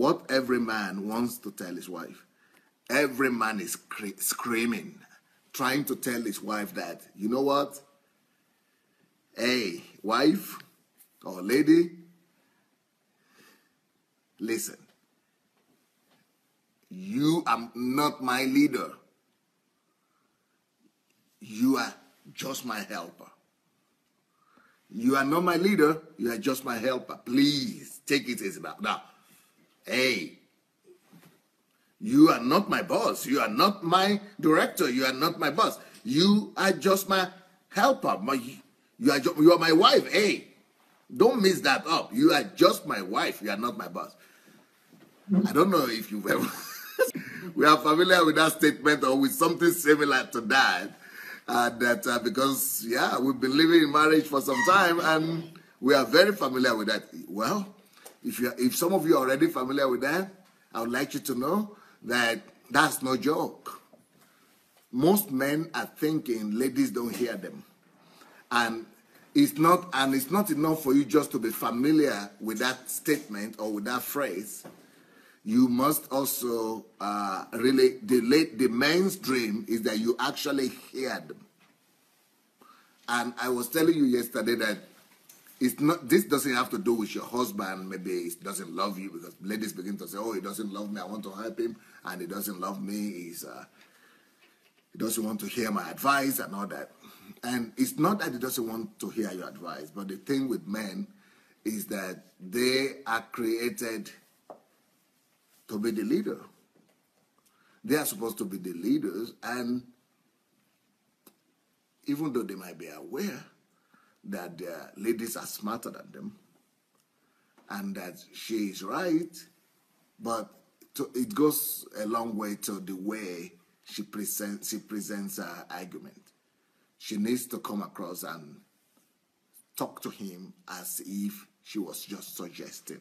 what every man wants to tell his wife. Every man is screaming, trying to tell his wife that, you know what? Hey, wife or lady, listen. You are not my leader. You are just my helper. You are not my leader. You are just my helper. Please, take it easy now. Now, hey, you are not my boss. You are not my director. You are not my boss. You are just my helper. You are my wife. Hey, don't mix that up. You are just my wife. You are not my boss. I don't know if you've ever... we are familiar with that statement or with something similar to that. Because, yeah, we've been living in marriage for some time and we are very familiar with that. Well, if some of you are already familiar with that, I would like you to know that that's no joke. Most men are thinking ladies don't hear them. And it's not enough for you just to be familiar with that statement or with that phrase. You must also really, the man's dream is that you actually hear them. And I was telling you yesterday that this doesn't have to do with your husband. Maybe he doesn't love you, because ladies begin to say, oh, he doesn't love me, I want to help him, and he doesn't love me, he doesn't want to hear my advice and all that. And it's not that he doesn't want to hear your advice, but the thing with men is that they are created to be the leader. They are supposed to be the leaders, and even though they might be aware that their ladies are smarter than them and that she is right, but it goes a long way to the way she presents her argument. She needs to come across and talk to him as if she was just suggesting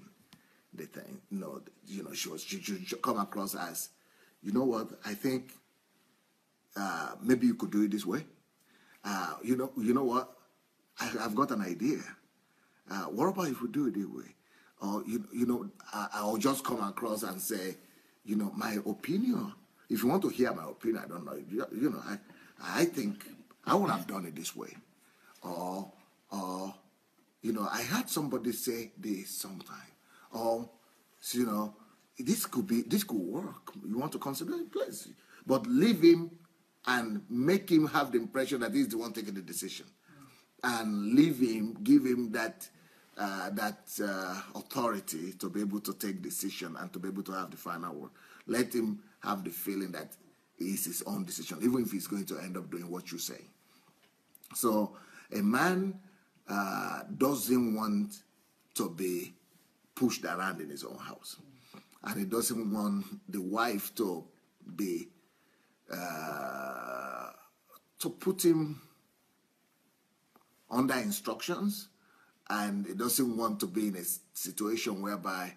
the thing. No, she should come across as, you know what, I think maybe you could do it this way. You know what, I've got an idea. What about if we do it this way? Or, I'll just come across and say, my opinion. If you want to hear my opinion, I don't know. I think I would have done it this way. Or I had somebody say this sometime. Or, this could work. You want to consider it, please. But leave him and make him have the impression that he's the one taking the decision. And leave him, give him that authority to be able to take decision and to be able to have the final word. Let him have the feeling that it's his own decision, even if he's going to end up doing what you say. So a man doesn't want to be pushed around in his own house. And he doesn't want the wife to be, to put him under instructions, and he doesn't want to be in a situation whereby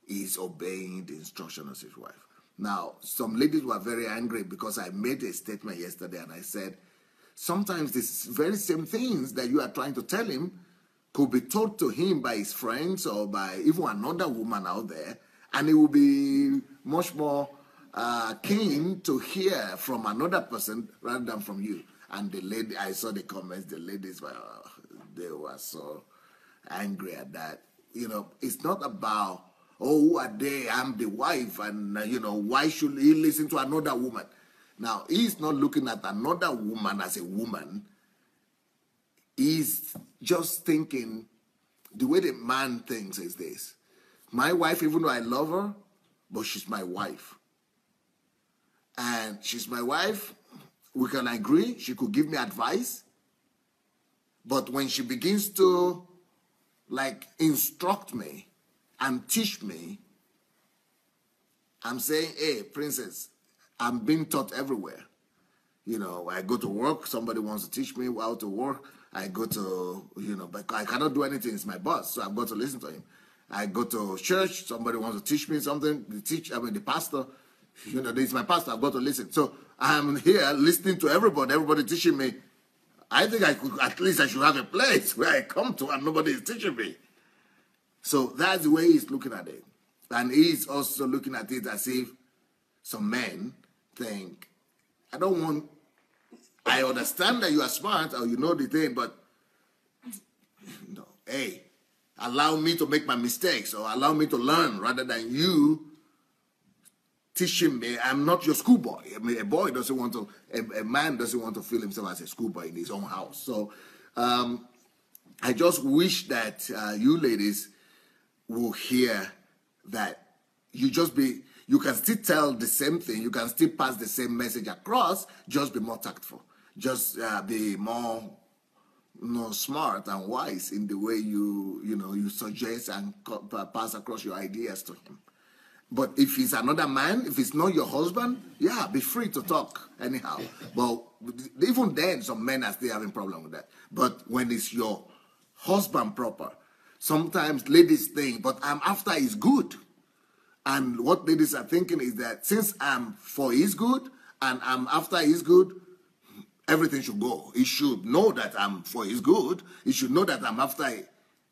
he's obeying the instruction of his wife. Now, some ladies were very angry because I made a statement yesterday and I said, sometimes these very same things that you are trying to tell him could be told to him by his friends or by even another woman out there, and he will be much more keen to hear from another person rather than from you. And the lady, I saw the comments, the ladies were, they were so angry at that. It's not about, oh, who are they? I'm the wife, and, why should he listen to another woman? Now, he's not looking at another woman as a woman. He's just thinking, the way the man thinks is this. My wife, even though I love her, but she's my wife. And she's my wife, we can agree, she could give me advice. But when she begins to, instruct me and teach me, I'm saying, hey, princess, I'm being taught everywhere. I go to work, somebody wants to teach me how to work. I go to, but I cannot do anything, it's my boss, so I've got to listen to him. I go to church, somebody wants to teach me something, the pastor, this is my pastor, I've got to listen. So I'm here listening to everybody teaching me. I think at least I should have a place where I come to and nobody is teaching me. So that's the way he's looking at it. And he's also looking at it as if some men think, I understand that you are smart or you know the thing, but no, hey, allow me to make my mistakes or allow me to learn rather than you teaching me. I'm not your schoolboy. I mean, a man doesn't want to feel himself as a schoolboy in his own house. So I just wish that you ladies will hear that you can still tell the same thing, you can still pass the same message across, just be more tactful. Just be more smart and wise in the way you suggest and pass across your ideas to him. But if he's another man, if it's not your husband, yeah, be free to talk anyhow. But even then, some men are still having problem with that. But when it's your husband proper, sometimes ladies think, but I'm after his good. And what ladies are thinking is that since I'm for his good and I'm after his good, everything should go. He should know that I'm for his good. He should know that I'm after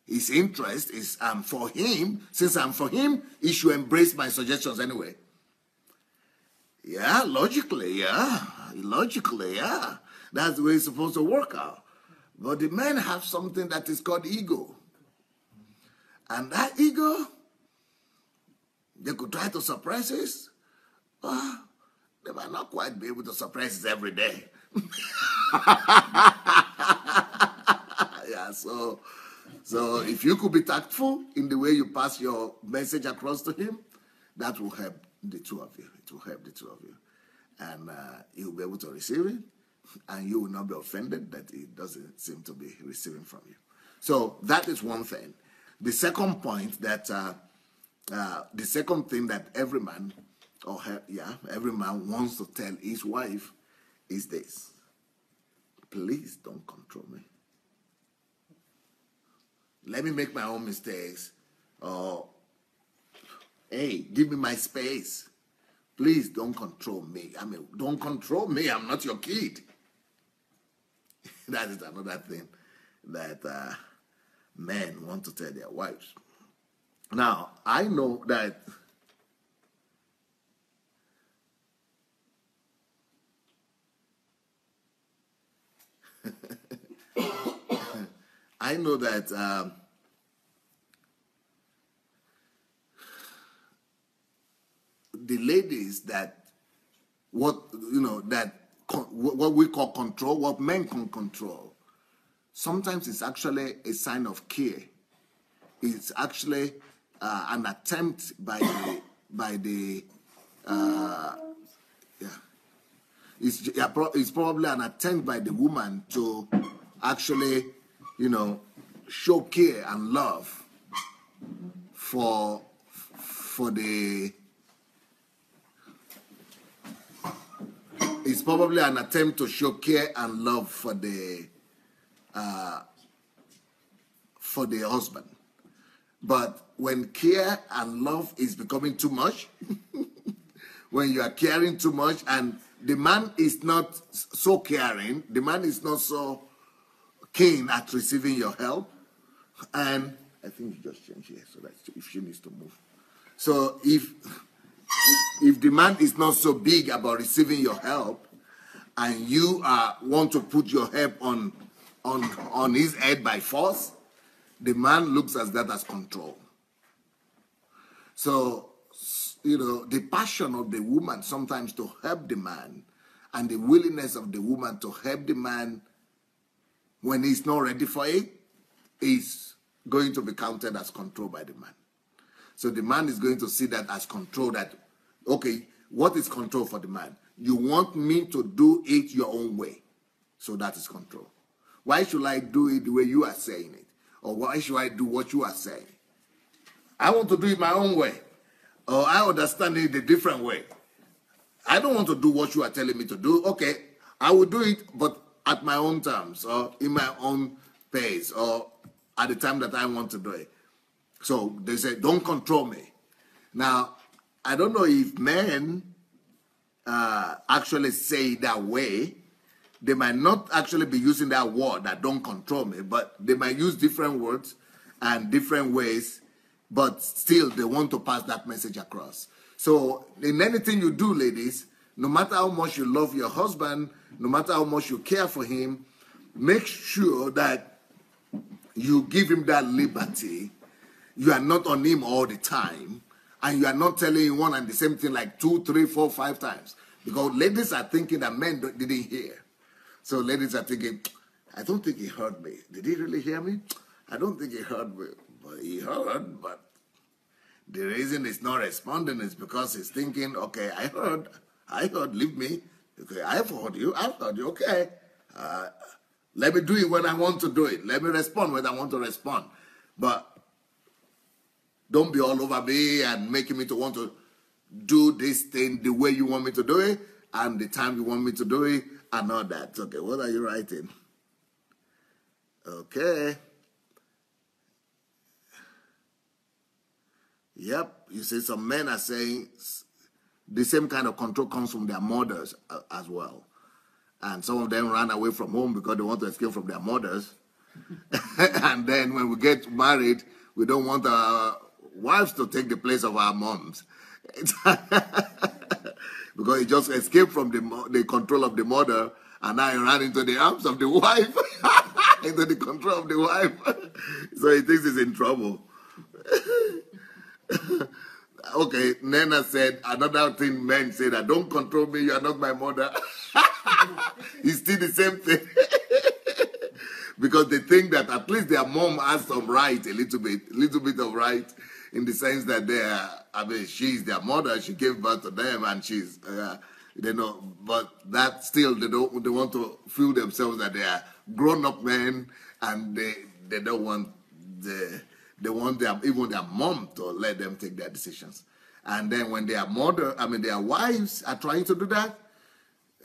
his interest. I'm for him. Since I'm for him, he should embrace my suggestions anyway. Yeah, logically, yeah. That's the way it's supposed to work out. But the men have something that is called ego. And that ego, they could try to suppress it. They might not quite be able to suppress it every day. Yeah, so if you could be tactful in the way you pass your message across to him, that will help the two of you. It will help the two of you. And he'll be able to receive it, and you will not be offended that he doesn't seem to be receiving from you. So that is one thing. The second point that, the second thing that every man wants to tell his wife is this: please don't control me. Let me make my own mistakes. Or, hey, give me my space. Please don't control me. I mean, don't control me. I'm not your kid. That is another thing that men want to tell their wives. Now, I know that the ladies that what we call control, what men can control, sometimes it's actually a sign of care. It's actually an attempt it's probably an attempt by the woman to actually, show care and love for the. It's probably an attempt to show care and love for the husband. But when care and love is becoming too much, when you are caring too much and the man is not so caring, the man is not so keen at receiving your help, and I think you just change here so that if she needs to move. So if the man is not so big about receiving your help, and you want to put your help on his head by force, the man looks at that as control. So, the passion of the woman sometimes to help the man and the willingness of the woman to help the man when he's not ready for it is going to be counted as control by the man. So the man is going to see that as control, that, okay, what is control for the man? You want me to do it your own way. So that is control. Why should I do it the way you are saying it? Or why should I do what you are saying? I want to do it my own way. Or I understand it a different way. I don't want to do what you are telling me to do. Okay, I will do it, but at my own terms, or in my own pace, or at the time that I want to do it. So they say, don't control me. Now, I don't know if men actually say it that way. They might not actually be using that word, that don't control me, but they might use different words and different ways but still they want to pass that message across. So in anything you do, ladies, no matter how much you love your husband, no matter how much you care for him, make sure that you give him that liberty. You are not on him all the time, and you are not telling him one and the same thing like 2, 3, 4, 5 times. Because ladies are thinking that men didn't hear. So ladies are thinking, I don't think he heard me. Did he really hear me? I don't think he heard me. But he heard, but the reason he's not responding is because he's thinking, okay, I heard, leave me. Okay, I've heard you, okay. Let me do it when I want to do it. Let me respond when I want to respond. But don't be all over me and making me to want to do this thing the way you want me to do it and the time you want me to do it and all that. Okay, what are you writing? Okay. Yep, you see some men are saying the same kind of control comes from their mothers as well. And some of them ran away from home because they want to escape from their mothers. And then when we get married, we don't want our wives to take the place of our moms. Because he just escaped from the control of the mother, and now he ran into the arms of the wife, into the control of the wife. So he thinks he's in trouble. Okay, Nena said, another thing men say that, don't control me, you are not my mother. It's still the same thing. Because they think that at least their mom has some right, a little bit of right, in the sense that she's their mother, she gave birth to them, and she's, they know, but that still, they want to feel themselves that they are grown-up men, and they don't want they want even their mom to let them take their decisions. And then when their wives are trying to do that,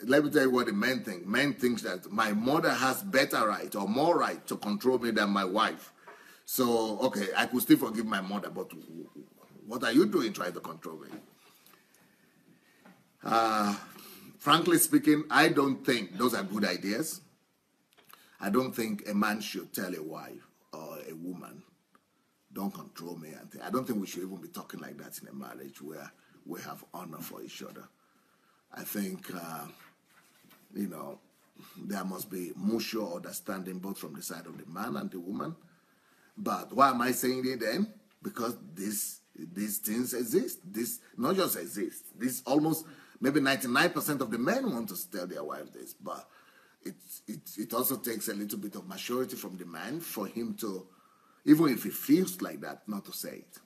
let me tell you what the men think. Men think that my mother has better right or more right to control me than my wife. So, okay, I could still forgive my mother, but what are you doing trying to control me? Frankly speaking, I don't think those are good ideas. I don't think a man should tell a wife or a woman, don't control me. I don't think we should even be talking like that in a marriage where we have honor for each other. I think, there must be mutual understanding both from the side of the man and the woman. But why am I saying it then? Because these things exist. This not just exist. This almost, maybe 99% of the men want to tell their wives this. But it also takes a little bit of maturity from the man for him to, even if he feels like that, not to say it.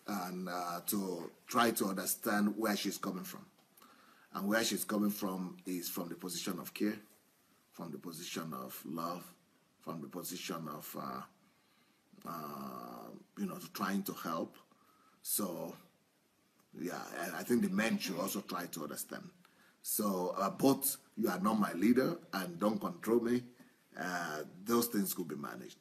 And to try to understand where she's coming from. And where she's coming from is from the position of care, from the position of love, from the position of, trying to help. So, yeah, I think the men should also try to understand. So, both you are not my leader and don't control me. Those things could be managed.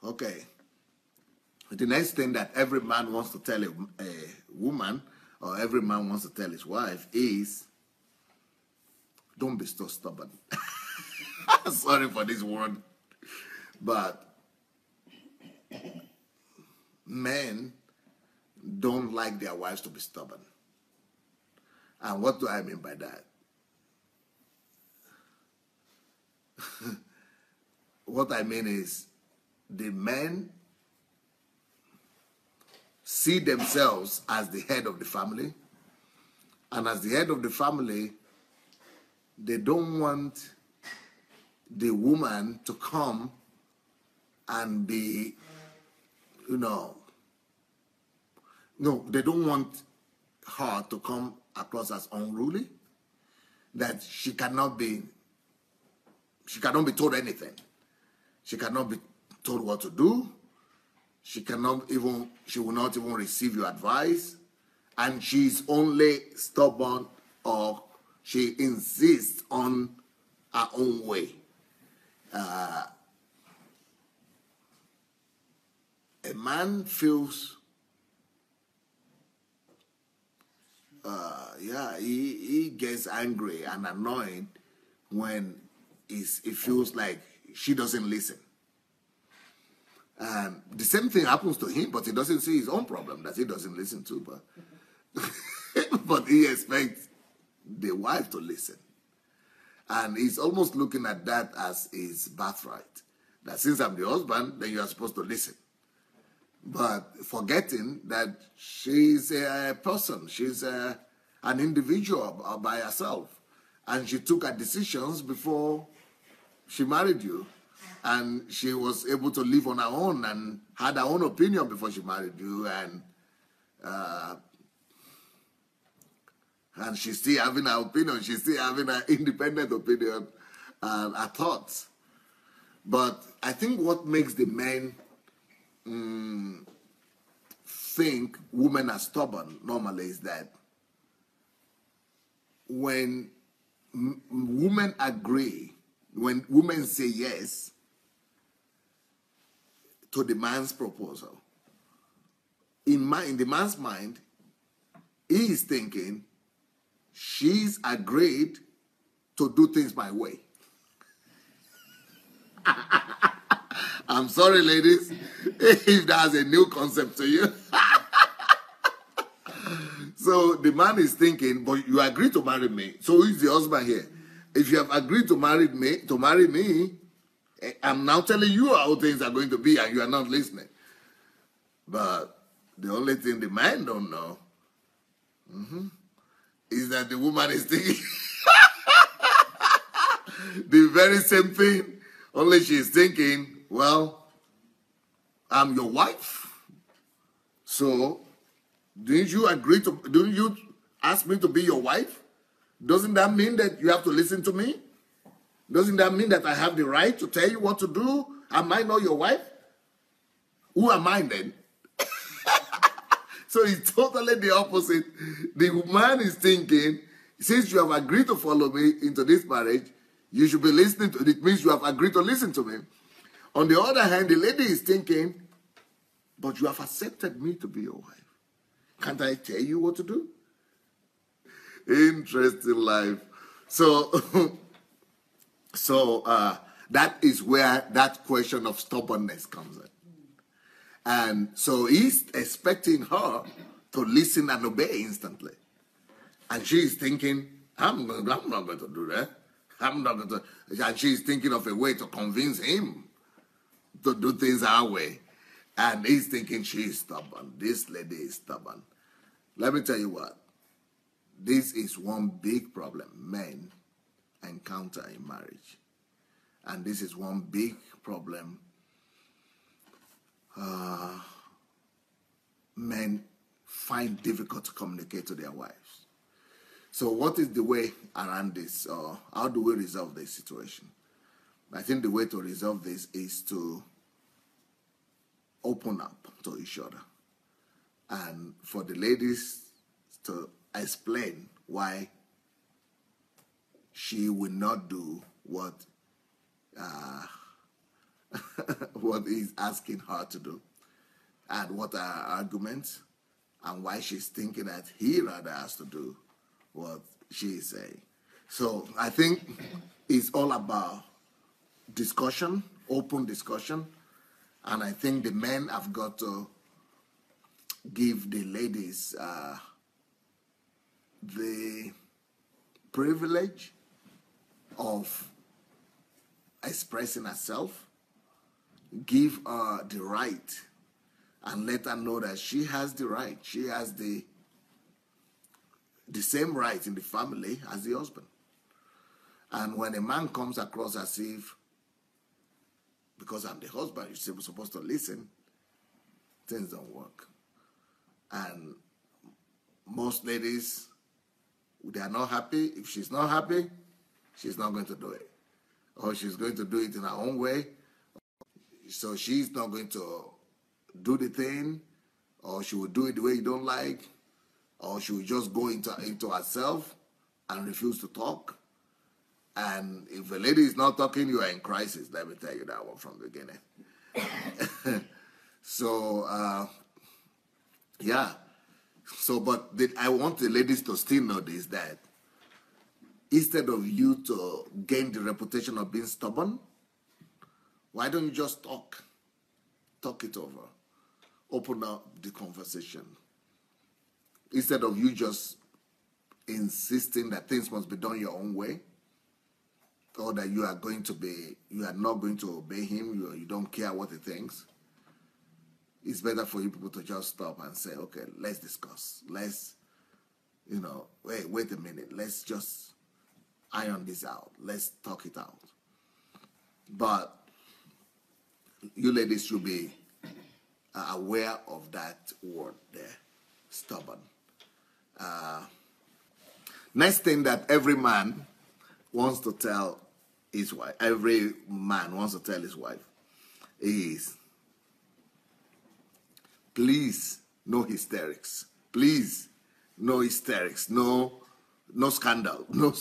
Okay. The next thing that every man wants to tell a woman, or every man wants to tell his wife, is don't be so stubborn. Sorry for this word. But men don't like their wives to be stubborn. And what do I mean by that? What I mean is the men see themselves as the head of the family. And as the head of the family, they don't want the woman to come and be, no, they don't want her to come across as unruly, that she cannot be told anything. She cannot be told what to do. She will not even receive your advice. And she's only stubborn, or she insists on her own way. A man feels yeah, he gets angry and annoyed when it feels like she doesn't listen. The same thing happens to him, but he doesn't see his own problem that he doesn't listen to. But but he expects the wife to listen. And he's almost looking at that as his birthright. That since I'm the husband, then you are supposed to listen. But forgetting that she's a person, she's an individual by herself. And she took her decisions before she married you. And she was able to live on her own and had her own opinion before she married you. And she's still having her opinion. She's still having her independent opinion and her thoughts. But I think what makes the men think women are stubborn normally is that when women agree, when women say yes to the man's proposal, in the man's mind, he is thinking, she's agreed to do things my way. I'm sorry, ladies, if that's a new concept to you. So the man is thinking, but you agreed to marry me. So who's the husband here? If you have agreed to marry me, I'm now telling you how things are going to be and you are not listening. But the only thing the man don't know is that the woman is thinking the very same thing, only she's thinking, well, I'm your wife. So, didn't you ask me to be your wife? Doesn't that mean that you have to listen to me? Doesn't that mean that I have the right to tell you what to do? Am I not your wife? Who am I then? So it's totally the opposite. The man is thinking, since you have agreed to follow me into this marriage, you should be listening to it. It means you have agreed to listen to me. On the other hand, the lady is thinking, but you have accepted me to be your wife. Can't I tell you what to do? Interesting life. So, that is where that question of stubbornness comes in. And so he's expecting her to listen and obey instantly. And she's thinking, I'm not going to do that. I'm not going to. And she's thinking of a way to convince him to do things our way. And he's thinking she's stubborn. This lady is stubborn. Let me tell you what. This is one big problem men encounter in marriage. And this is one big problem men find difficult to communicate to their wives. So what is the way around this? Or how do we resolve this situation? I think the way to resolve this is to open up to each other. And for the ladies to explain why she will not do what what he's asking her to do, and what are her arguments, and why she's thinking that he rather has to do what she is saying. So I think it's all about discussion, open discussion, and I think the men have got to give the ladies the privilege of expressing herself, give her the right, and let her know that she has the right. She has the same right in the family as the husband. And when a man comes across as if, because I'm the husband, you're supposed to listen, things don't work. And most ladies, they are not happy. If she's not happy, she's not going to do it. Or she's going to do it in her own way. So she's not going to do the thing, or she will do it the way you don't like, or she will just go into herself and refuse to talk. And if a lady is not talking, you are in crisis. Let me tell you that one from the beginning. So, yeah. So, but I want the ladies to still know this, that instead of you to gain the reputation of being stubborn, why don't you just talk? Talk it over. Open up the conversation. Instead of you just insisting that things must be done your own way, or that you are not going to obey him, you don't care what he thinks. It's better for you people to just stop and say, okay, let's discuss. Let's, wait a minute. Let's just iron this out. Let's talk it out. But you ladies should be aware of that word there, stubborn. Next thing that every man wants to tell his wife is, please, no hysterics. Please, no hysterics. No scandal. No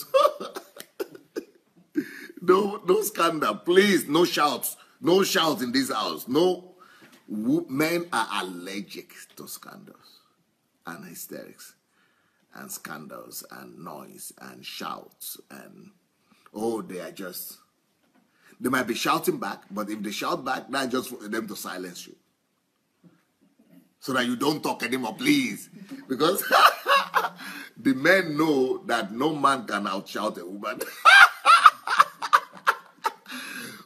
scandal. Please, no shouts. No shouts in this house. No. Men are allergic to scandals and hysterics and scandals and noise and shouts and they might be shouting back, but if they shout back, that's just for them to silence you so that you don't talk anymore, please, because the men know that no man can outshout a woman.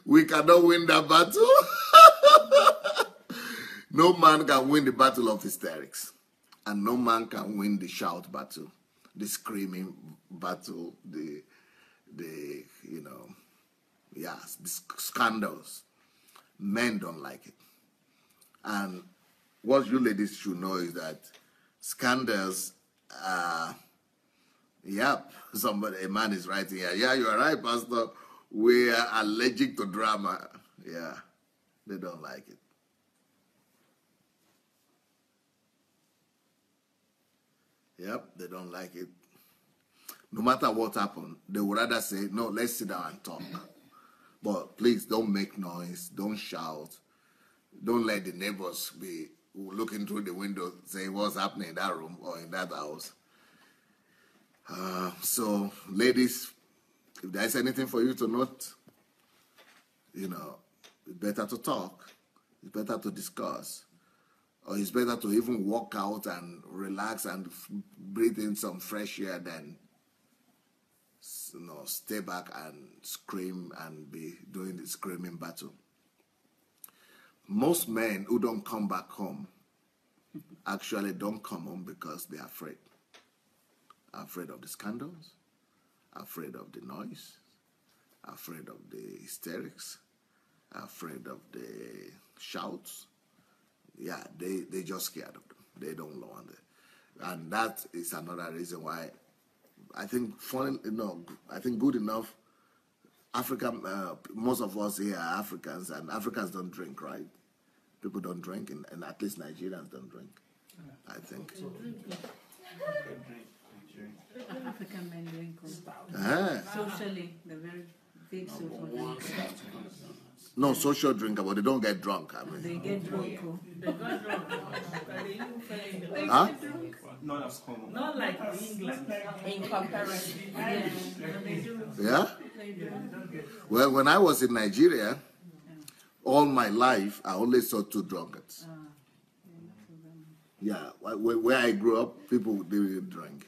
We cannot win that battle. No man can win the battle of hysterics. And no man can win the shout battle, the screaming battle, the scandals. Men don't like it. And what you ladies should know is that scandals, a man is writing here. Yeah, you are right, Pastor. We are allergic to drama. Yeah, they don't like it. Yep, they don't like it. No matter what happened, they would rather say, no, let's sit down and talk. But please don't make noise, don't shout. Don't let the neighbors be looking through the window saying what's happening in that room or in that house. So, ladies, if there's anything for you to note, it's better to talk. It's better to discuss. Or it's better to even walk out and relax and breathe in some fresh air than stay back and scream and be doing the screaming battle. Most men who don't come back home actually don't come home because they're afraid. Afraid of the scandals, afraid of the noise, afraid of the hysterics, afraid of the shouts. Yeah, they just scared of them. They don't want it. And that is another reason why I think good enough, most of us here are Africans, and Africans don't drink, right? People don't drink, and at least Nigerians don't drink, I think. African men drink. Socially, they're very big social drinkers. No, social drinker, but they don't get drunk. They get drunk. They got drunk. Huh? Not as common. Not like England. In comparison. Yeah? Well, when I was in Nigeria, all my life, I only saw two drunkards. Yeah, where I grew up, people didn't drink.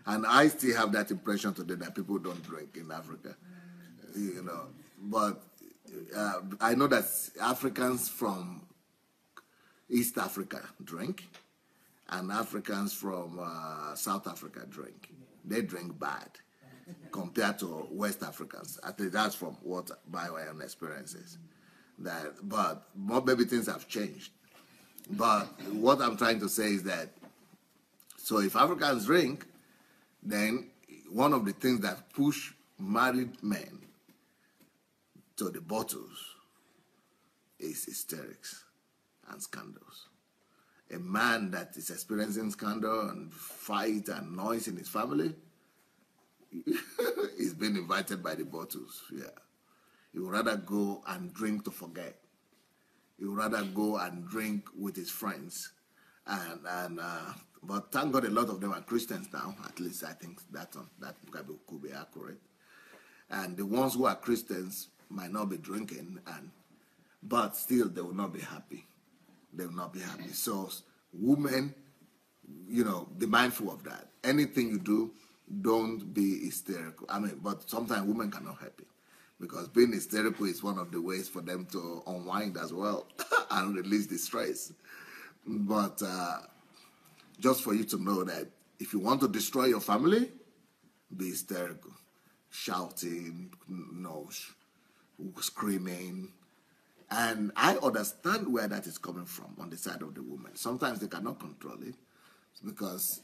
And I still have that impression today that people don't drink in Africa. But I know that Africans from East Africa drink, and Africans from South Africa drink. They drink bad compared to West Africans. I think that's from what my own experiences. But maybe things have changed. But what I'm trying to say is that, so if Africans drink, then one of the things that push married men to the bottles is hysterics and scandals. A man that is experiencing scandal and fight and noise in his family is being invited by the bottles. Yeah, he would rather go and drink to forget. He would rather go and drink with his friends and But thank God a lot of them are Christians now. At least I think that could be accurate. And the ones who are Christians might not be drinking, but still they will not be happy. They will not be happy. So women, be mindful of that. Anything you do, don't be hysterical. But sometimes women cannot help it, because being hysterical is one of the ways for them to unwind as well and release the stress. But just for you to know that if you want to destroy your family, be hysterical, shouting, screaming. And I understand where that is coming from on the side of the woman. Sometimes they cannot control it, because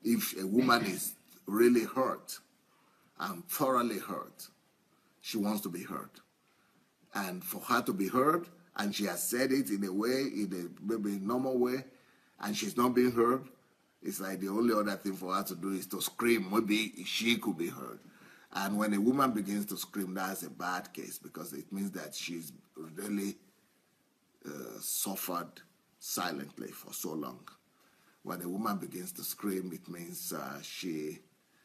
if a woman is really hurt and thoroughly hurt, she wants to be heard. And for her to be heard, and she has said it in a maybe normal way, and she's not being heard, it's like the only other thing for her to do is to scream. Maybe she could be heard. And when a woman begins to scream, that's a bad case, because it means that she's really suffered silently for so long. When a woman begins to scream, it means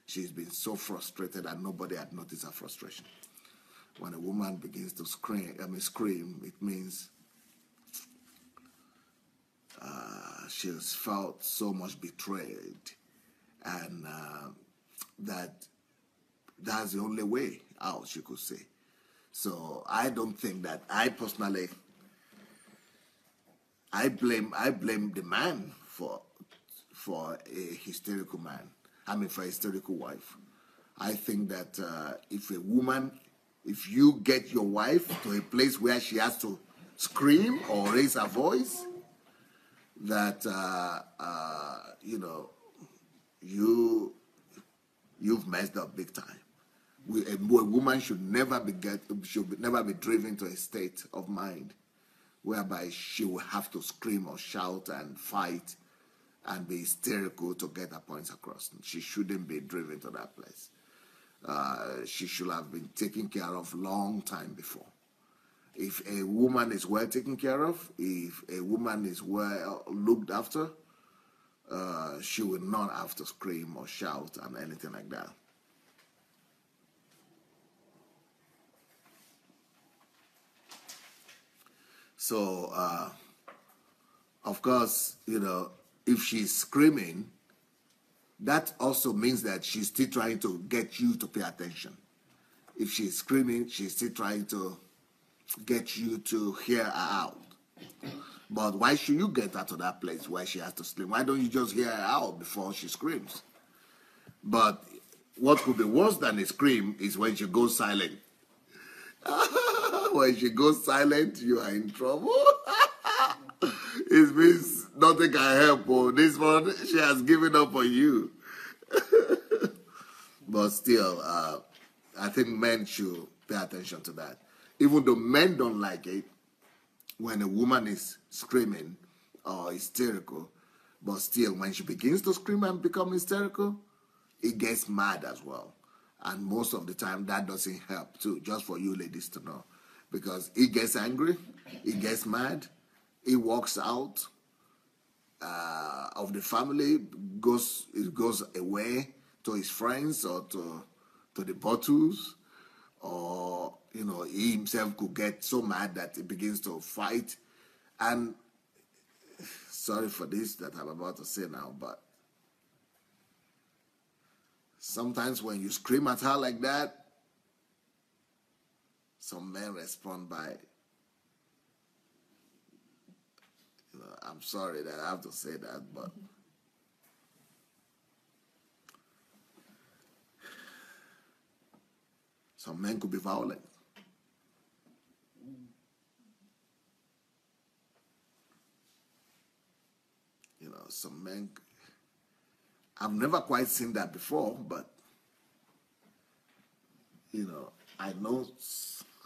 she's been so frustrated and nobody had noticed her frustration. When a woman begins to scream, it means she's felt so much betrayed, and that's the only way out, she could say. So I don't think that, I personally, I blame the man for a hysterical man. For a hysterical wife. I think that if you get your wife to a place where she has to scream or raise her voice, that you've messed up big time. A woman should never be driven to a state of mind whereby she will have to scream or shout and fight and be hysterical to get her points across. She shouldn't be driven to that place. She should have been taken care of long time before. If a woman is well taken care of, if a woman is well looked after, she will not have to scream or shout and anything like that. So, of course, if she's screaming, that also means that she's still trying to get you to pay attention. If she's screaming, she's still trying to get you to hear her out. But why should you get her to that place where she has to scream? Why don't you just hear her out before she screams? But what could be worse than a scream is when she goes silent. When she goes silent, you are in trouble. It means nothing can help. Oh, this one, she has given up on you. But still, I think men should pay attention to that. Even though men don't like it when a woman is screaming or hysterical, but still, when she begins to scream and become hysterical, it gets mad as well. And most of the time, that doesn't help too, just for you ladies to know. Because he gets angry, he gets mad, he walks out of the family, goes away to his friends or to the bottles, or he himself could get so mad that he begins to fight. And sorry for this that I'm about to say now, but sometimes when you scream at her like that, some men respond by, I'm sorry that I have to say that, but some men could be violent. Some men, I've never quite seen that before, but I know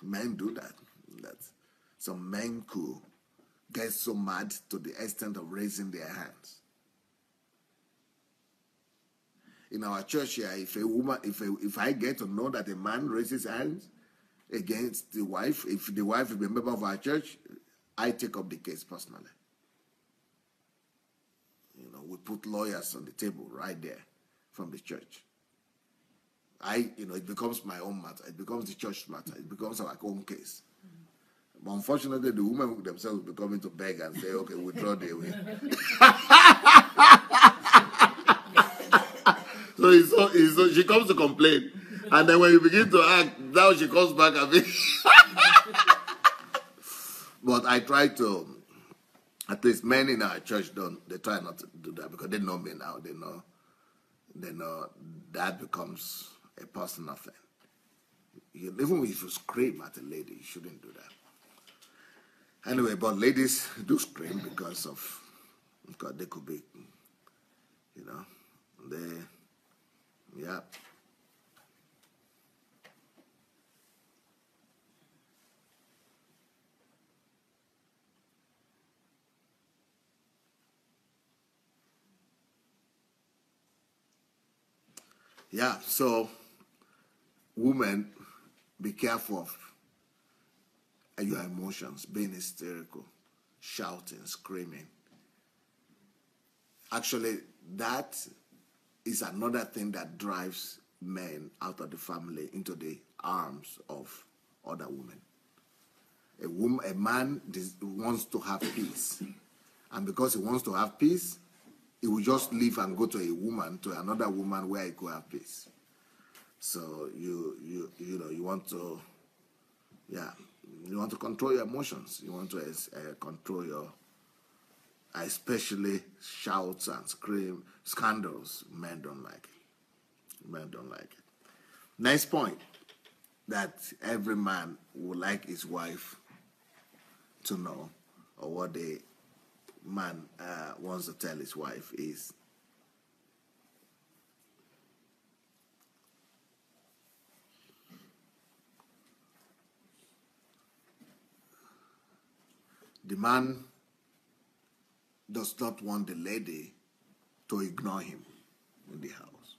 men do that. That some men could get so mad to the extent of raising their hands. In our church here, if I get to know that a man raises hands against the wife, if the wife is a member of our church, I take up the case personally. We put lawyers on the table right there from the church. It becomes my own matter. It becomes the church matter. It becomes our own case. But unfortunately, the women themselves will be coming to beg and say, okay, withdraw the way. So she comes to complain. And then when you begin to act, now she comes back and be. But I try to, at least men in our church they try not to do that because they know me now. They know that becomes a personal thing. Even if you scream at a lady, you shouldn't do that. Anyway, but ladies do scream because they could be, yeah. Yeah, so women, be careful of your emotions, being hysterical, shouting, screaming. Actually, that is another thing that drives men out of the family into the arms of other women. A man wants to have peace. And because he wants to have peace, he will just leave and go to another woman where he could have peace. So you want to, you want to control your emotions. You want to control your, especially shouts and scandals. Men don't like it. Men don't like it. Next point, that every man would like his wife to know, or what the man wants to tell his wife is, the man does not want the lady to ignore him in the house.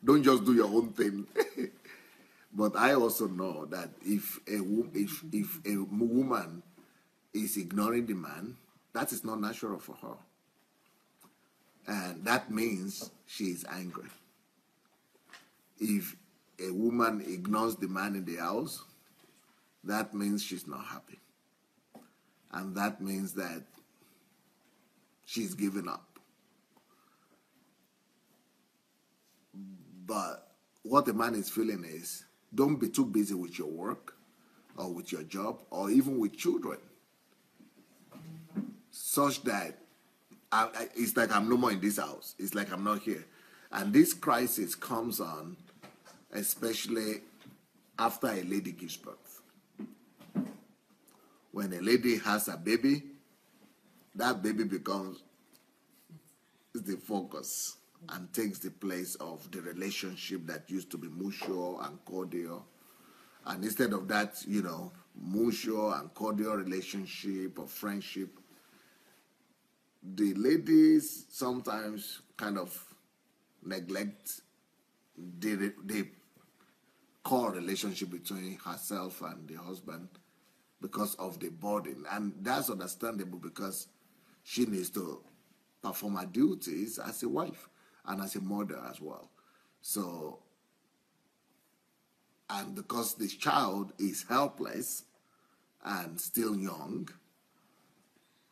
Don't just do your own thing. But I also know that if a woman is ignoring the man, that is not natural for her. And that means she is angry. If a woman ignores the man in the house, that means she's not happy. And that means that she's given up. But what the man is feeling is, don't be too busy with your work or with your job or even with children, such that it's like I'm no more in this house. It's like I'm not here. And this crisis comes on especially after a lady gives birth. When a lady has a baby, that baby becomes the focus and takes the place of the relationship that used to be mutual and cordial. And instead of that, mutual and cordial relationship or friendship, the ladies sometimes kind of neglect the core relationship between herself and the husband because of the burden. And that's understandable because she needs to perform her duties as a wife and as a mother as well. So, and because this child is helpless and still young,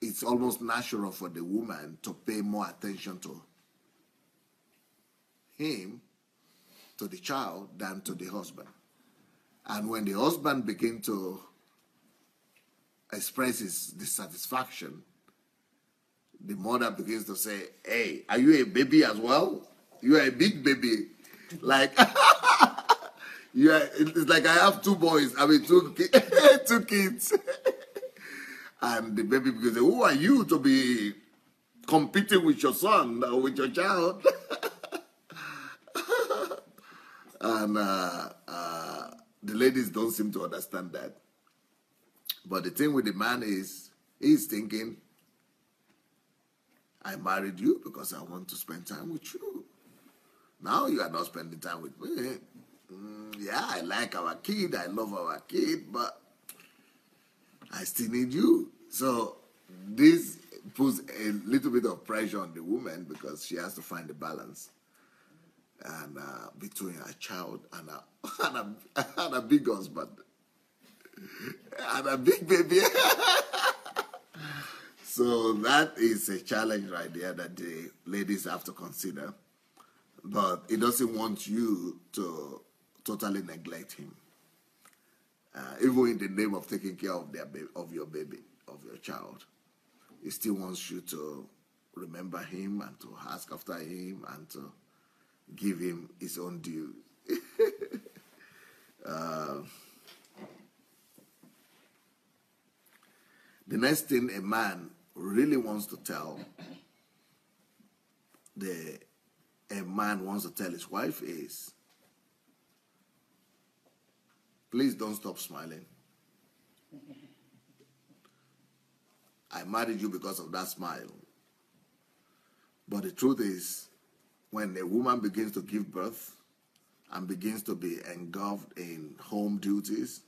it's almost natural for the woman to pay more attention to him, to the child, than to the husband. And when the husband begins to express his dissatisfaction, the mother begins to say, hey, are you a baby as well? You are a big baby. Like, it's like I have two kids. And the baby begins to say, who are you to be competing with your son or with your child? And the ladies don't seem to understand that. But the thing with the man is, he's thinking, I married you because I want to spend time with you. Now you are not spending time with me. Yeah, I like our kid, I love our kid, but I still need you. So this puts a little bit of pressure on the woman because she has to find the balance and between a child and and a big husband and a big baby. So that is a challenge right there that the ladies have to consider. But it doesn't want you to totally neglect him. Even in the name of taking care of your baby, of your child. It still wants you to remember him and to ask after him and to give him his own due. The next thing a man really wants to tell his wife is, please don't stop smiling. I married you because of that smile. But the truth is, when a woman begins to give birth and begins to be engulfed in home duties,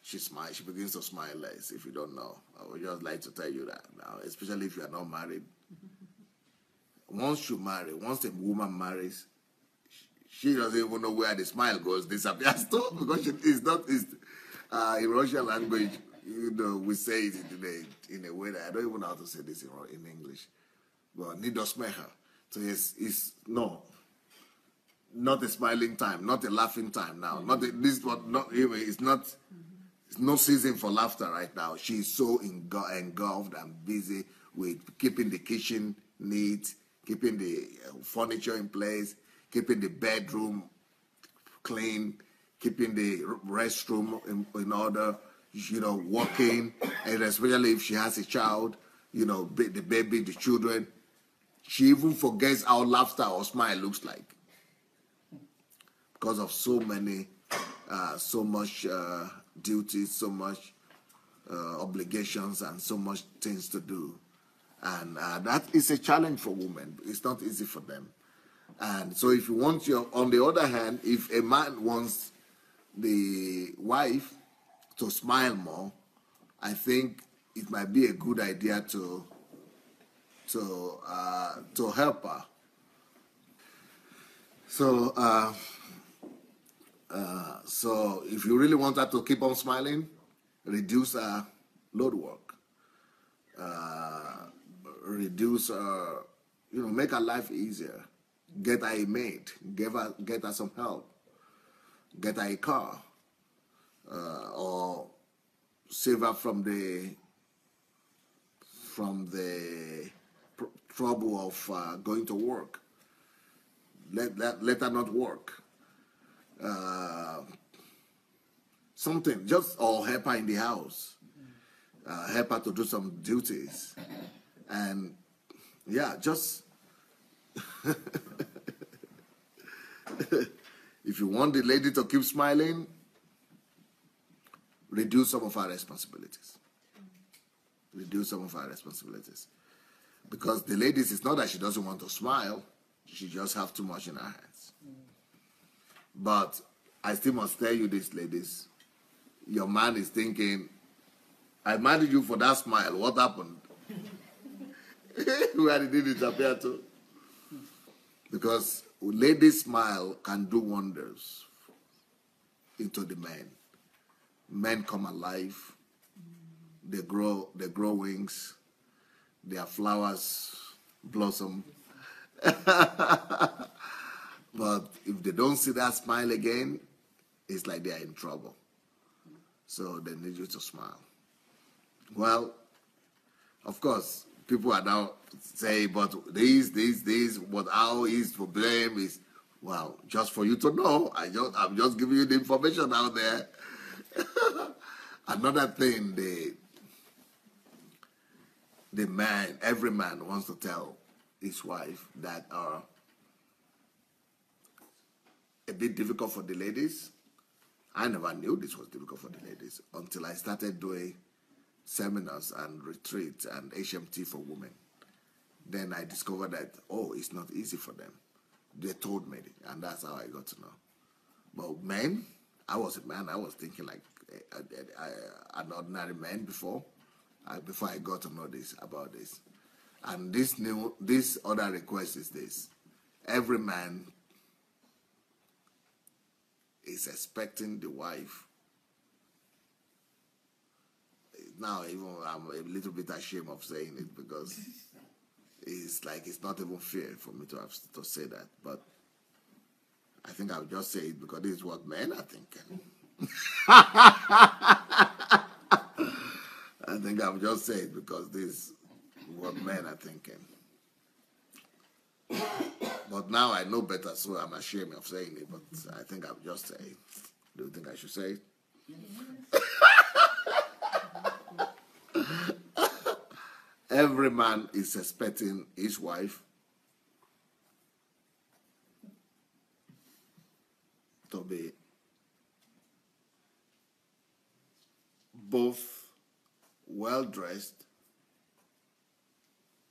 she smiles. She begins to smile less. If you don't know, I would just like to tell you that now, especially if you are not married. Once you marry, once a woman marries, she doesn't even know where the smile goes, disappears to, because it's not. In Russian language, we say it in a way that I don't even know how to say this in English. But nidosmeha. So it's not a smiling time, not a laughing time now. It's no season for laughter right now. She's so engulfed and busy with keeping the kitchen neat, keeping the furniture in place, keeping the bedroom clean, keeping the restroom in order, working, and especially if she has a child, the baby, the children. She even forgets how laughter or smile looks like because of so much duties, so much obligations, and so much things to do. And that is a challenge for women. It's not easy for them. And so if you want on the other hand, if a man wants the wife to smile more, I think it might be a good idea to help her. So if you really want her to keep on smiling, reduce her load work. Make her life easier. Get her a maid. Get her some help. Get her a car. Or save her from the trouble of going to work. Let her not work. Something, or help her in the house. Help her to do some duties. And just if you want the lady to keep smiling, reduce some of her responsibilities. Reduce some of her responsibilities. Because the ladies, it's not that she doesn't want to smile, she just have too much in her hands. But I still must tell you this, ladies. Your man is thinking, I married you for that smile. What happened? Where did it disappear to? Because ladies' smile can do wonders into the men. Men come alive. They grow wings. Their flowers blossom. But if they don't see that smile again, it's like they are in trouble. So they need you to smile. Well, of course, people are now saying, but this, but how is the problem is, well, just for you to know, I'm just giving you the information out there. Another thing, every man wants to tell his wife that are a bit difficult for the ladies. I never knew this was difficult for the ladies until I started doing seminars and retreats and HMT for women. Then I discovered that, it's not easy for them. They told me, and that's how I got to know. But men, I was a man, I was thinking like an ordinary man before. before I got to know about this. And this other request is this. Every man is expecting the wife. Now, even I'm a little bit ashamed of saying it because it's like it's not even fair for me to have to say that. But I think I'll just say it because this is what men are thinking. I think I'll just say it because this is what men are thinking. But now I know better, so I'm ashamed of saying it. But I think I'll just say it. Do you think I should say it? Every man is expecting his wife to be both well-dressed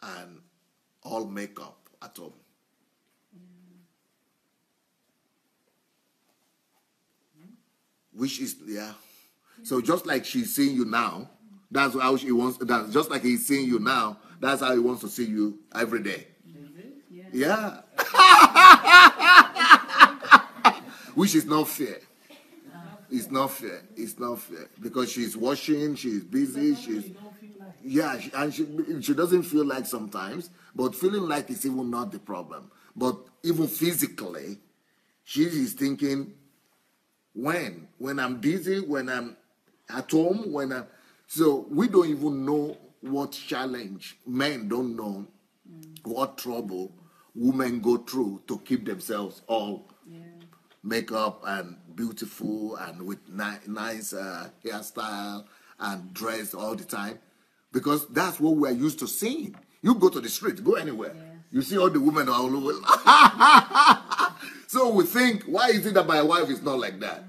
and all makeup at home. Which is, yeah. So just like she's seeing you now, that's how she wants, just like he's seeing you now, that's how he wants to see you every day. Yeah. Which is not fair. It's not fair. It's not fair. Because she's washing, she's busy, and she doesn't feel like sometimes, but feeling like it's even not the problem. But even physically, she is thinking, when I'm busy, when I'm at home, so we don't even know what challenge, men don't know what trouble women go through to keep themselves all makeup and beautiful and with nice hairstyle and dressed all the time. Because that's what we're used to seeing. You go to the street, go anywhere. You see all the women all over. So we think, why is it that my wife is not like that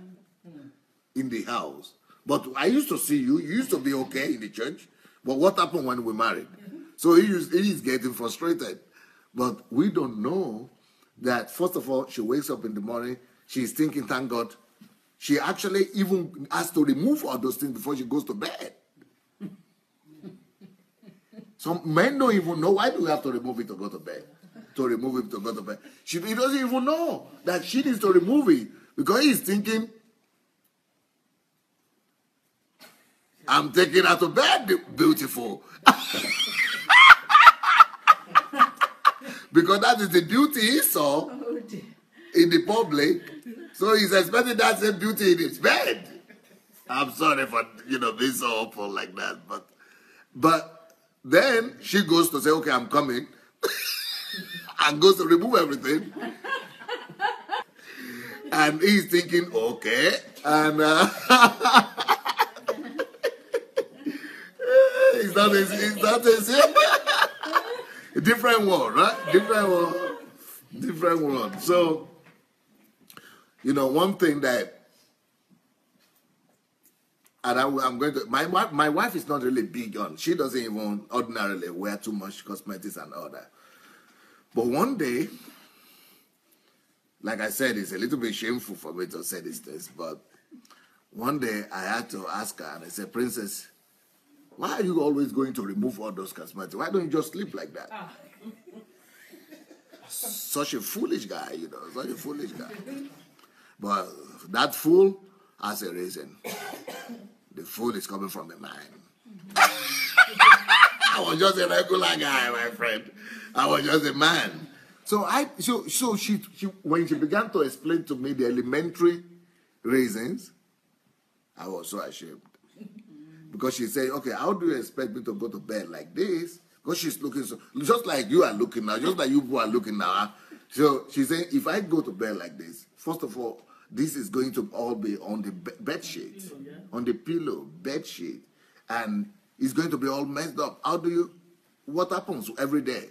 in the house? But I used to see you used to be okay in the church. But what happened when we married? So he is getting frustrated. But we don't know that, first of all, she wakes up in the morning, she's thinking, thank God. She actually even has to remove all those things before she goes to bed. Some men don't even know, why do we have to remove it to go to bed? To remove it to go to bed. He doesn't even know that she needs to remove it because he's thinking, I'm taking her to bed, beautiful. Because that is the beauty he saw in the public. So he's expecting that same beauty in his bed. I'm sorry for, being so awful like that. But then she goes to say, okay, I'm coming. And goes to remove everything. And he's thinking, okay. And it's not easy. Different world, right? Different world. So, one thing that, and I'm going to, my wife is not really big on, she doesn't even ordinarily wear too much cosmetics and all that. But one day, like I said, it's a little bit shameful for me to say these things, but one day I had to ask her, and I said, Princess, why are you always going to remove all those cosmetics? Why don't you just sleep like that? Such a foolish guy, such a foolish guy. But that fool has a reason. The fool is coming from a man. I was just a regular guy, my friend. I was just a man. So she when she began to explain to me the elementary reasons, I was so ashamed. Because she said, okay, how do you expect me to go to bed like this? Because she's looking so, just like you are looking now, just like you are looking now. So she said, if I go to bed like this, first of all, this is going to all be on the bed sheet, on the pillow, bed sheet, and it's going to be all messed up. What happens every day?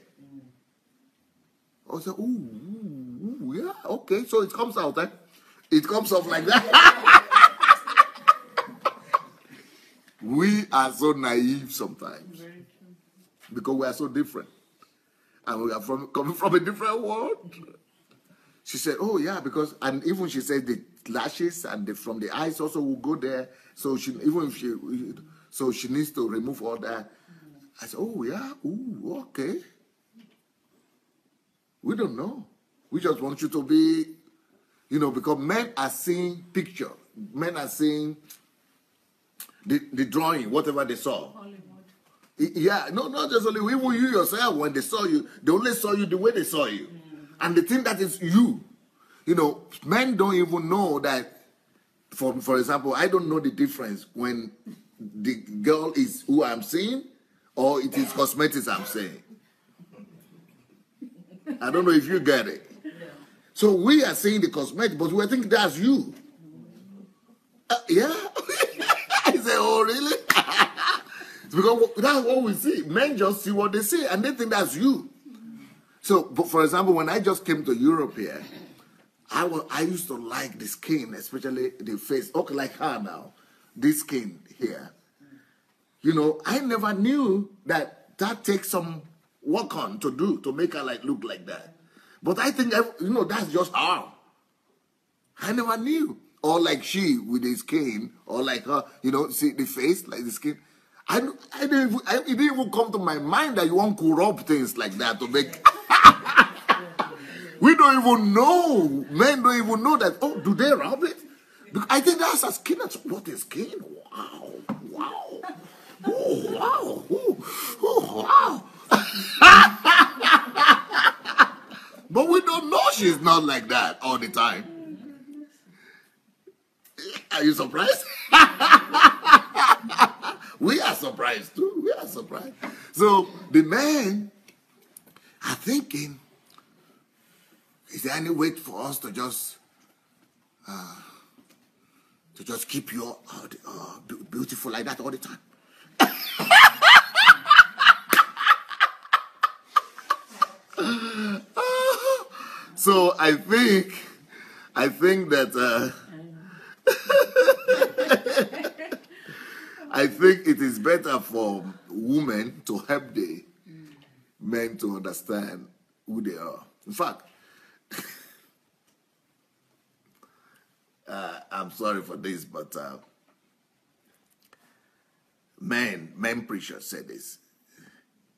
I said, ooh, yeah, okay, so it comes out, eh? It comes off like that. We are so naive sometimes because we are so different, and we are coming from a different world. She said, "Oh yeah," and even she said the lashes and from the eyes also will go there. So So she needs to remove all that. I said, oh, yeah? Ooh, okay. We don't know. We just want you to be, you know, because men are seeing picture. Men are seeing the drawing, whatever they saw. Hollywood. Yeah, no, not just only even you yourself. When they saw you, they only saw you the way they saw you, and they think that is you. You know, men don't even know that. For example, I don't know the difference when the girl is who I'm seeing, or it is cosmetics I'm saying. I don't know if you get it. So we are saying the cosmetics, but we think that's you. Yeah. I say, oh really? Because that's what we see. Men just see what they see, and they think that's you. So, but for example, when I just came to Europe here, I used to like the skin, especially the face. Okay, like her now, this skin here. You know, I never knew that takes some work on to do to make her like look like that. But I think that's just her. I never knew. Or like she with the skin, or like her, see the face, like the skin. It didn't even come to my mind that you want to rub things like that to make. We don't even know. Men don't even know that. Oh, do they rub it? Because I think that's a skin. What is skin? Wow. Wow. Oh, wow. Oh, wow. But we don't know she's not like that all the time. Are you surprised? We are surprised too. We are surprised. So the men are thinking, is there any way for us to just keep you beautiful like that all the time? So I think that I think it is better for women to help the men to understand who they are. In fact, I'm sorry for this, but men preachers said this.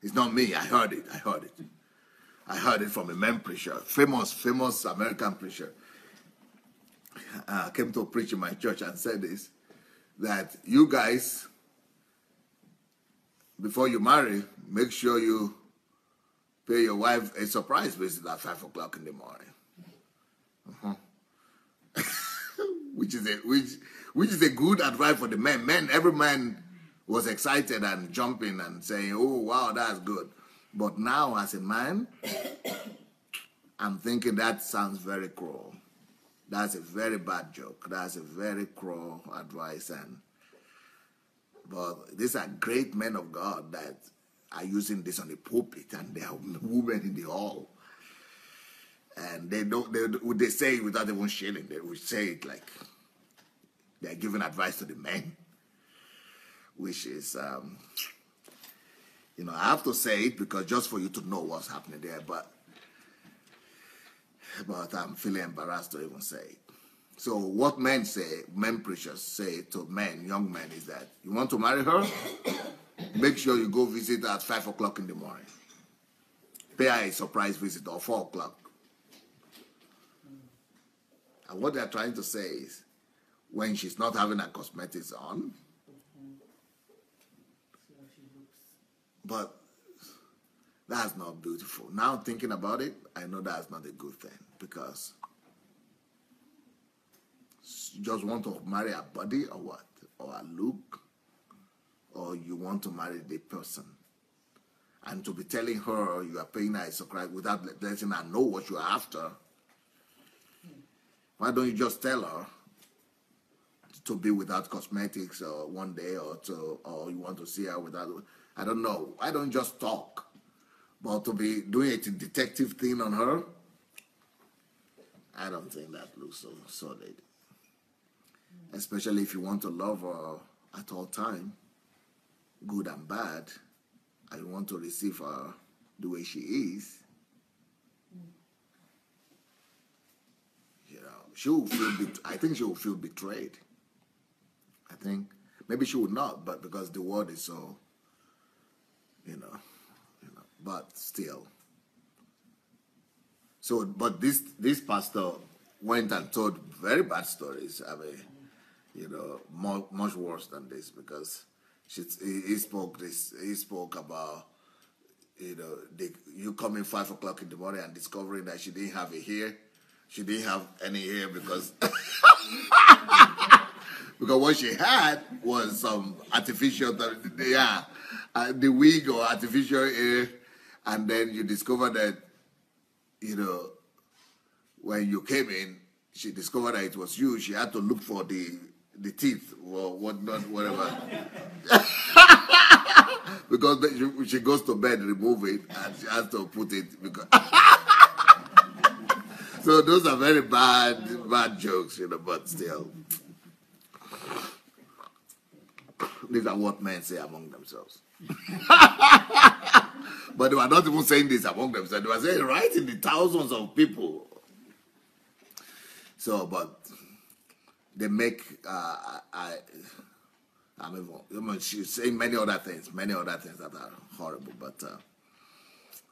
It's not me. I heard it. I heard it from a man preacher, famous American preacher. Came to preach in my church and said this, that you guys, before you marry, make sure you pay your wife a surprise visit at 5 o'clock in the morning. Which is a good advice for the men. Every man was excited and jumping and saying, oh, wow, that's good. But now, as a man, I'm thinking that sounds very cruel. That's a very bad joke. That's a very cruel advice. But these are great men of God that are using this on the pulpit, and they are women in the hall. And they say it without even shilling. They would say it like they're giving advice to the men, which is, I have to say it because just for you to know what's happening there, but I'm feeling embarrassed to even say it. So what men preachers say to young men, is that you want to marry her, make sure you go visit her at 5 o'clock in the morning. Pay her a surprise visit, or 4 o'clock. And what they're trying to say is, when she's not having her cosmetics on, but that's not beautiful. Now thinking about it, I know that's not a good thing, because you just want to marry a body, or what? Or a look? Or you want to marry the person? And to be telling her you are paying her a surprise without letting her know what you're after, why don't you just tell her to be without cosmetics or one day, or you want to see her without, I don't know. Why don't you just talk? But to be doing a detective thing on her, I don't think that looks so solid. Especially if you want to love her at all time, good and bad, and you want to receive her the way she is, I think she will feel betrayed. I think Maybe she would not, but because the word is so, but still. So, but this pastor went and told very bad stories. I mean, much worse than this, because he spoke about, you coming 5 o'clock in the morning and discovering that she didn't have a hair. She didn't have any hair because because what she had was some artificial, the wig or artificial hair, and then you discover that, when you came in, she discovered that it was you. She had to look for the teeth or whatever. Because she goes to bed, remove it, and she has to put it. Because so those are very bad jokes, but still. These are what men say among themselves. But they were not even saying this among themselves. They were saying right in the thousands of people. So, but they make, she's saying many other things that are horrible, but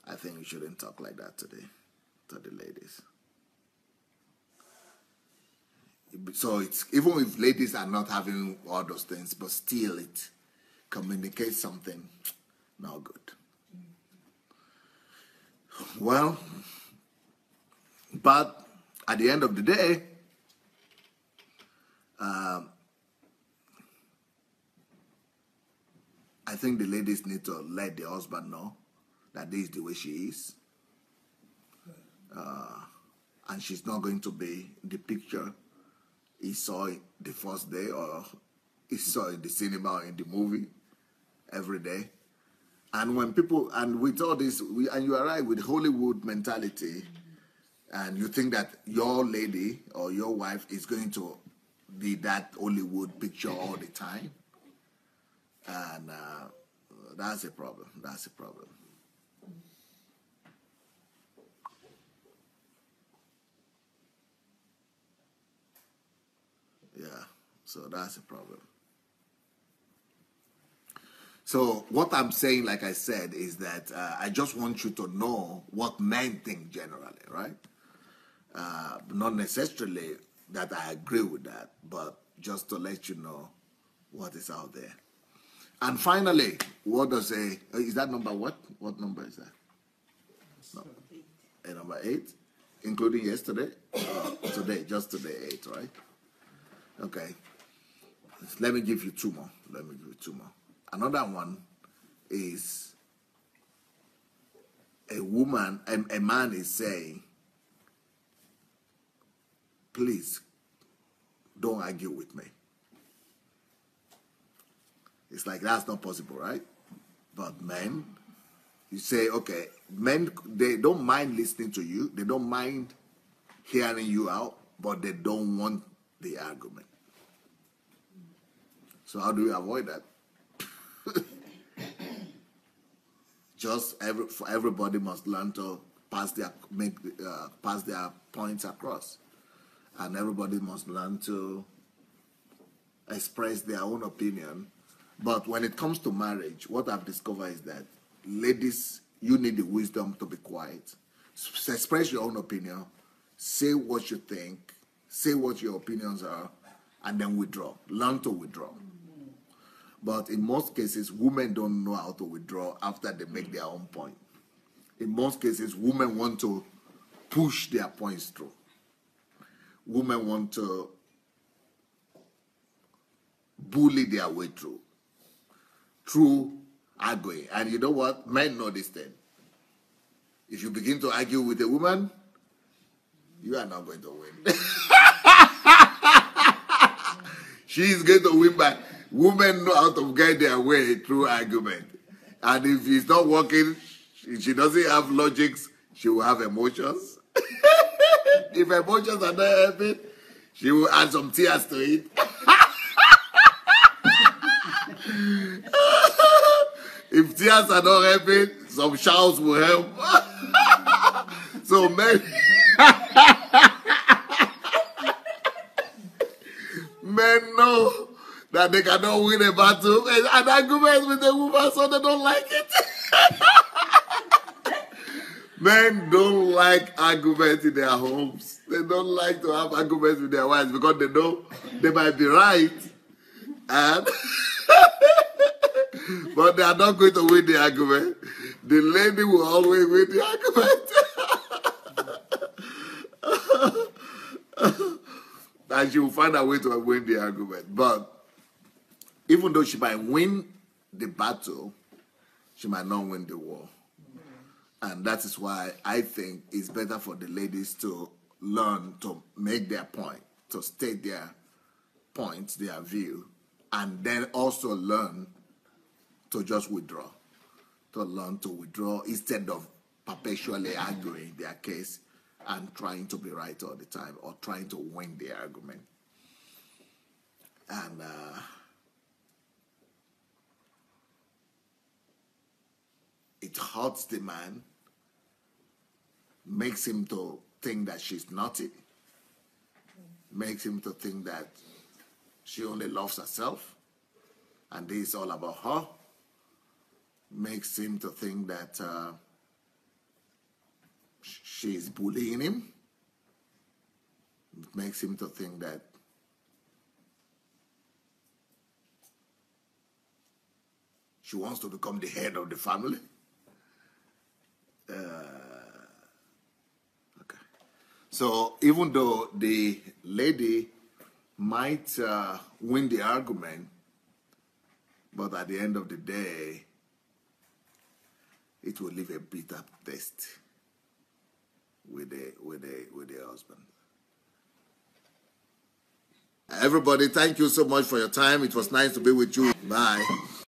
I think we shouldn't talk like that today to the ladies. So it's, even if ladies are not having all those things, but still it communicates something not good. Well, but at the end of the day, I think the ladies need to let the husband know that this is the way she is. And she's not going to be the picture he saw it the first day, or he saw in the cinema or in the movie every day. And when people, and with all this, and you are right, with Hollywood mentality, and you think that your lady or your wife is going to be that Hollywood picture all the time, and that's a problem. That's a problem. Yeah, so that's a problem. So what I'm saying, like I said, is that I just want you to know what men think generally, right? Not necessarily that I agree with that, but just to let you know what is out there. And finally, what does is that number what? What number is that? No. Number 8, including yesterday? Today, just today, 8, right? Okay. Let me give you 2 more. Another one is a man is saying, please don't argue with me. It's like, that's not possible, right? But men, you say, okay, men, they don't mind listening to you. They don't mind hearing you out, but they don't want the argument. So how do we avoid that? Just everybody must learn to pass their points across, and everybody must learn to express their own opinion. But when it comes to marriage, what I've discovered is that ladies, you need the wisdom to be quiet. Express your own opinion, say what you think, say what your opinions are, and then withdraw. Learn to withdraw. But in most cases, women don't know how to withdraw after they make their own point. In most cases, women want to push their points through. Women want to bully their way through arguing. And you know what? Men know this thing. If you begin to argue with a woman, you are not going to win. She's going to win back. Women know how to get their way through argument. And if it's not working, she doesn't have logics, she will have emotions. If emotions are not helping, she will add some tears to it. If tears are not helping, some shouts will help. So men know that that they cannot win a battle, and arguments with the woman, so they don't like it. Men don't like arguments in their homes. They don't like to have arguments with their wives because they know they might be right, and but they are not going to win the argument. The lady will always win the argument. And she will find a way to win the argument. But even though she might win the battle, she might not win the war. And that is why I think it's better for the ladies to learn to make their point, to state their point, their view, and then also learn to just withdraw. To learn to withdraw instead of perpetually arguing their case and trying to be right all the time or trying to win the argument. And it hurts the man, makes him to think that she's naughty, makes him to think that she only loves herself and this is all about her, makes him to think that she's bullying him. It makes him to think that she wants to become the head of the family. Okay. So even though the lady might win the argument, but at the end of the day, it will leave a bitter taste with the husband. Everybody, thank you so much for your time. It was nice to be with you. Bye.